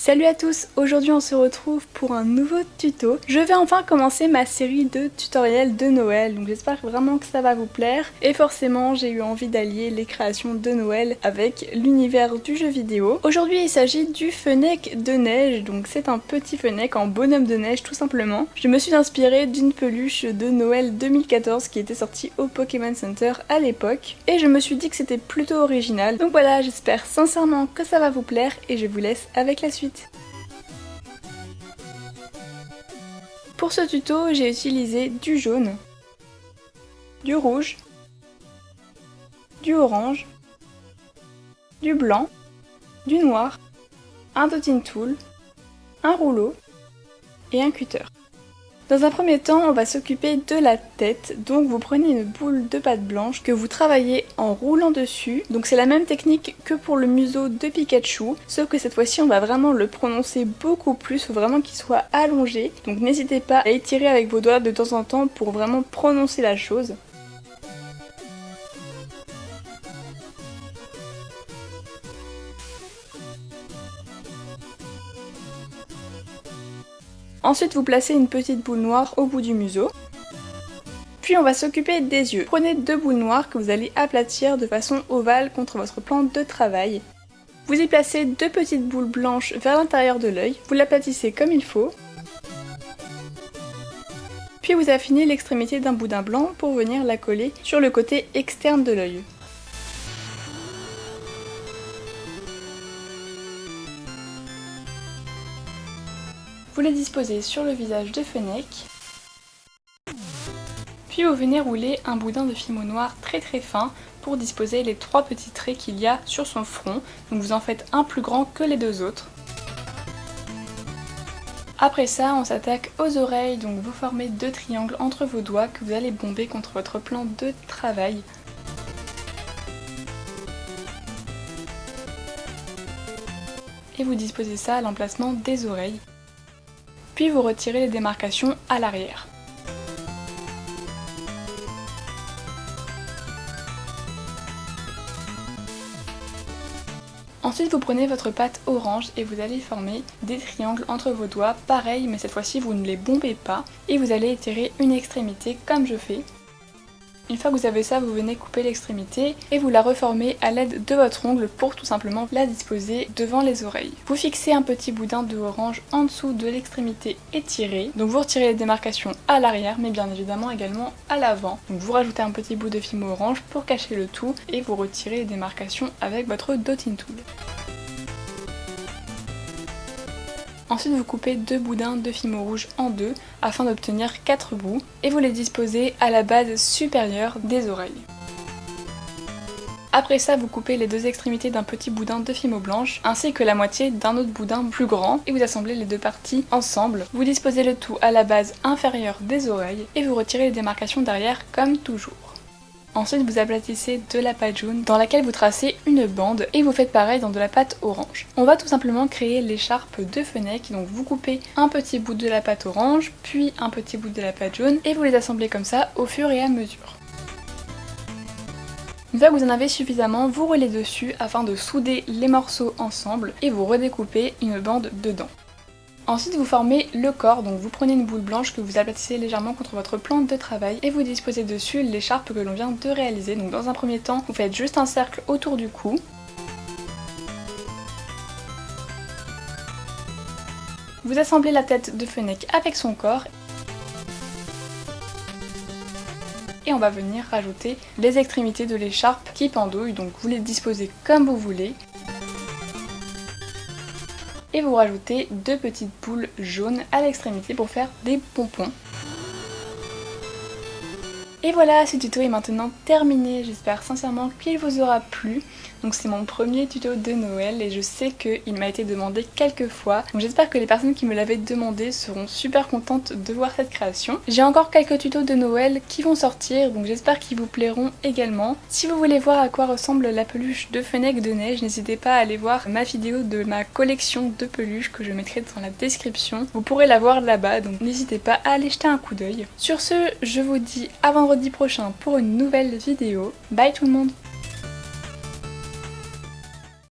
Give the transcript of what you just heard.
Salut à tous, aujourd'hui on se retrouve pour un nouveau tuto. Je vais enfin commencer ma série de tutoriels de Noël, donc j'espère vraiment que ça va vous plaire. Et forcément j'ai eu envie d'allier les créations de Noël avec l'univers du jeu vidéo. Aujourd'hui il s'agit du Fennec de neige, donc c'est un petit Fennec en bonhomme de neige tout simplement. Je me suis inspirée d'une peluche de Noël 2014 qui était sortie au Pokémon Center à l'époque. Et je me suis dit que c'était plutôt original. Donc voilà, j'espère sincèrement que ça va vous plaire et je vous laisse avec la suite. Pour ce tuto, j'ai utilisé du jaune, du rouge, du orange, du blanc, du noir, un dotting tool, un rouleau et un cutter. Dans un premier temps, on va s'occuper de la tête, donc vous prenez une boule de pâte blanche que vous travaillez en roulant dessus. Donc c'est la même technique que pour le museau de Pikachu, sauf que cette fois-ci on va vraiment le prononcer beaucoup plus, faut vraiment qu'il soit allongé. Donc n'hésitez pas à étirer avec vos doigts de temps en temps pour vraiment prononcer la chose. Ensuite, vous placez une petite boule noire au bout du museau. Puis on va s'occuper des yeux. Prenez deux boules noires que vous allez aplatir de façon ovale contre votre plan de travail. Vous y placez deux petites boules blanches vers l'intérieur de l'œil. Vous l'aplatissez comme il faut. Puis vous affinez l'extrémité d'un boudin blanc pour venir la coller sur le côté externe de l'œil. Vous les disposez sur le visage de Fennec. Puis vous venez rouler un boudin de fimo noir très fin pour disposer les trois petits traits qu'il y a sur son front. Donc vous en faites un plus grand que les deux autres. Après ça, on s'attaque aux oreilles, donc vous formez deux triangles entre vos doigts que vous allez bomber contre votre plan de travail. Et vous disposez ça à l'emplacement des oreilles. Puis vous retirez les démarcations à l'arrière. Ensuite vous prenez votre pâte orange et vous allez former des triangles entre vos doigts, pareil mais cette fois-ci vous ne les bombez pas et vous allez étirer une extrémité comme je fais. Une fois que vous avez ça, vous venez couper l'extrémité et vous la reformez à l'aide de votre ongle pour tout simplement la disposer devant les oreilles. Vous fixez un petit boudin de orange en dessous de l'extrémité étirée. Donc vous retirez les démarcations à l'arrière mais bien évidemment également à l'avant. Donc vous rajoutez un petit bout de fimo orange pour cacher le tout et vous retirez les démarcations avec votre dotting tool. Ensuite vous coupez deux boudins de fimo rouge en deux afin d'obtenir 4 bouts et vous les disposez à la base supérieure des oreilles. Après ça vous coupez les deux extrémités d'un petit boudin de fimo blanche ainsi que la moitié d'un autre boudin plus grand et vous assemblez les deux parties ensemble. Vous disposez le tout à la base inférieure des oreilles et vous retirez les démarcations derrière comme toujours. Ensuite vous aplatissez de la pâte jaune dans laquelle vous tracez une bande et vous faites pareil dans de la pâte orange. On va tout simplement créer l'écharpe de Fennec, donc vous coupez un petit bout de la pâte orange, puis un petit bout de la pâte jaune et vous les assemblez comme ça au fur et à mesure. Une fois que vous en avez suffisamment, vous roulez dessus afin de souder les morceaux ensemble et vous redécoupez une bande dedans. Ensuite vous formez le corps, donc vous prenez une boule blanche que vous aplatissez légèrement contre votre plan de travail et vous disposez dessus l'écharpe que l'on vient de réaliser. Donc dans un premier temps, vous faites juste un cercle autour du cou. Vous assemblez la tête de Fennec avec son corps. Et on va venir rajouter les extrémités de l'écharpe qui pendouillent, donc vous les disposez comme vous voulez. Et vous rajoutez deux petites boules jaunes à l'extrémité pour faire des pompons. Et voilà, ce tuto est maintenant terminé, j'espère sincèrement qu'il vous aura plu. Donc c'est mon premier tuto de Noël et je sais qu'il m'a été demandé quelques fois. Donc j'espère que les personnes qui me l'avaient demandé seront super contentes de voir cette création. J'ai encore quelques tutos de Noël qui vont sortir, donc j'espère qu'ils vous plairont également. Si vous voulez voir à quoi ressemble la peluche de Fennec de neige, n'hésitez pas à aller voir ma vidéo de ma collection de peluches que je mettrai dans la description. Vous pourrez la voir là-bas, donc n'hésitez pas à aller jeter un coup d'œil. Sur ce, je vous dis à vendredi prochain pour une nouvelle vidéo. Bye tout le monde!